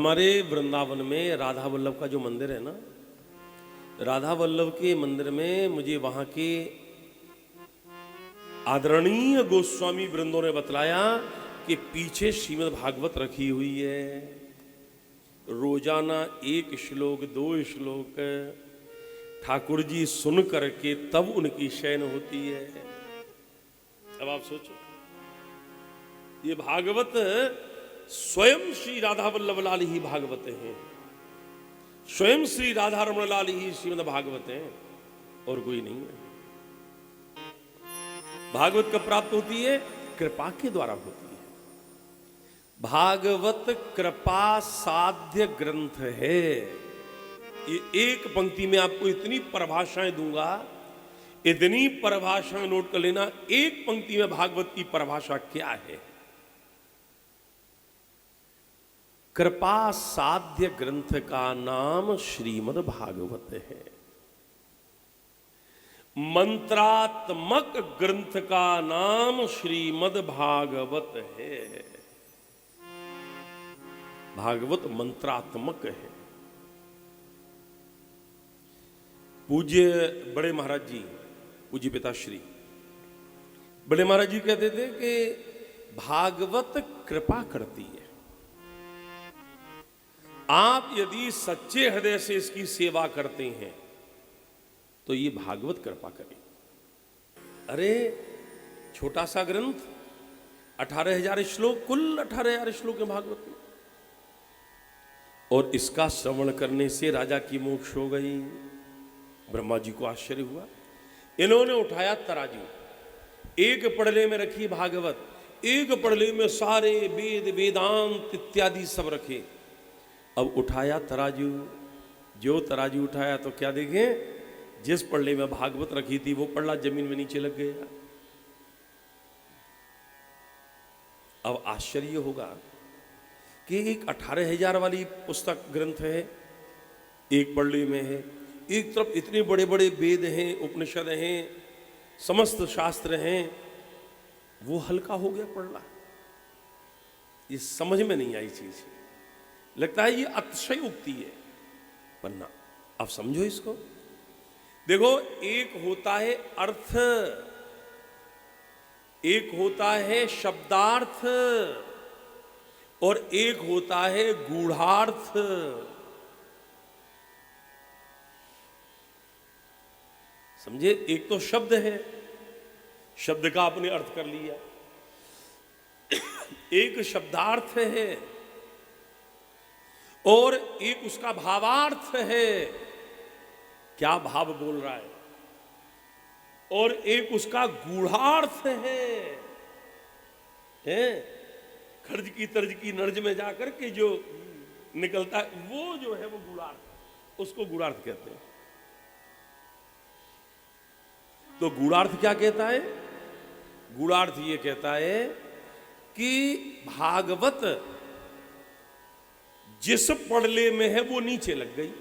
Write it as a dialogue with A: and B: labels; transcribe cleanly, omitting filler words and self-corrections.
A: हमारे वृंदावन में राधा वल्लभ का जो मंदिर है ना, राधा वल्लभ के मंदिर में मुझे वहां के आदरणीय गोस्वामी वृंदों ने बतलाया कि पीछे श्रीमद् भागवत रखी हुई है। रोजाना 1 श्लोक 2 श्लोक ठाकुर जी सुन करके तब उनकी शयन होती है। अब आप सोचो, ये भागवत स्वयं श्री राधा वल्लभ लाल ही भागवत हैं, स्वयं श्री राधा रमण लाल ही श्रीमद् भागवत हैं, और कोई नहीं है। भागवत कब प्राप्त होती है? कृपा के द्वारा होती है। भागवत कृपा साध्य ग्रंथ है। ये एक पंक्ति में आपको इतनी परिभाषाएं दूंगा, इतनी परिभाषाएं नोट कर लेना। एक पंक्ति में भागवत की परिभाषा क्या है? कृपा साध्य ग्रंथ का नाम श्रीमद् भागवत है। मंत्रात्मक ग्रंथ का नाम श्रीमद् भागवत है। भागवत मंत्रात्मक है। पूज्य बड़े महाराज जी, पूज्य पिताश्री बड़े महाराज जी कहते थे कि भागवत कृपा करती है। आप यदि सच्चे हृदय से इसकी सेवा करते हैं तो ये भागवत कृपा करे। अरे छोटा सा ग्रंथ, 18,000 श्लोक, कुल 18,000 श्लोक है भागवत में, और इसका श्रवण करने से राजा की मोक्ष हो गई। ब्रह्मा जी को आश्चर्य हुआ। इन्होंने उठाया तराजू, एक पड़ले में रखी भागवत, एक पड़ले में सारे वेद वेदांत इत्यादि सब रखे। अब उठाया तराजू, जो तराजू उठाया तो क्या देखें, जिस पड़ले में भागवत रखी थी वो पड़ला जमीन में नीचे लग गया। अब आश्चर्य होगा कि एक 18,000 वाली पुस्तक ग्रंथ है, एक पड़ले में है, एक तरफ इतने बड़े बड़े वेद हैं, उपनिषद हैं, समस्त शास्त्र हैं, वो हल्का हो गया पड़ला। ये समझ में नहीं आई चीज, लगता है ये अतिशय उक्ति है। पन्ना आप समझो इसको। देखो, एक होता है अर्थ, एक होता है शब्दार्थ, और एक होता है गूढ़ार्थ। समझे? एक तो शब्द है, शब्द का आपने अर्थ कर लिया। एक शब्दार्थ है और एक उसका भावार्थ है, क्या भाव बोल रहा है, और एक उसका गूढ़ार्थ है। खर्ज की तर्ज की नर्ज में जाकर के जो निकलता है वो जो है वो गूढ़ार्थ, उसको गूढ़ार्थ कहते हैं। तो गूढ़ार्थ क्या कहता है? गूढ़ार्थ ये कहता है कि भागवत जिस पड़ले में है वो नीचे लग गई।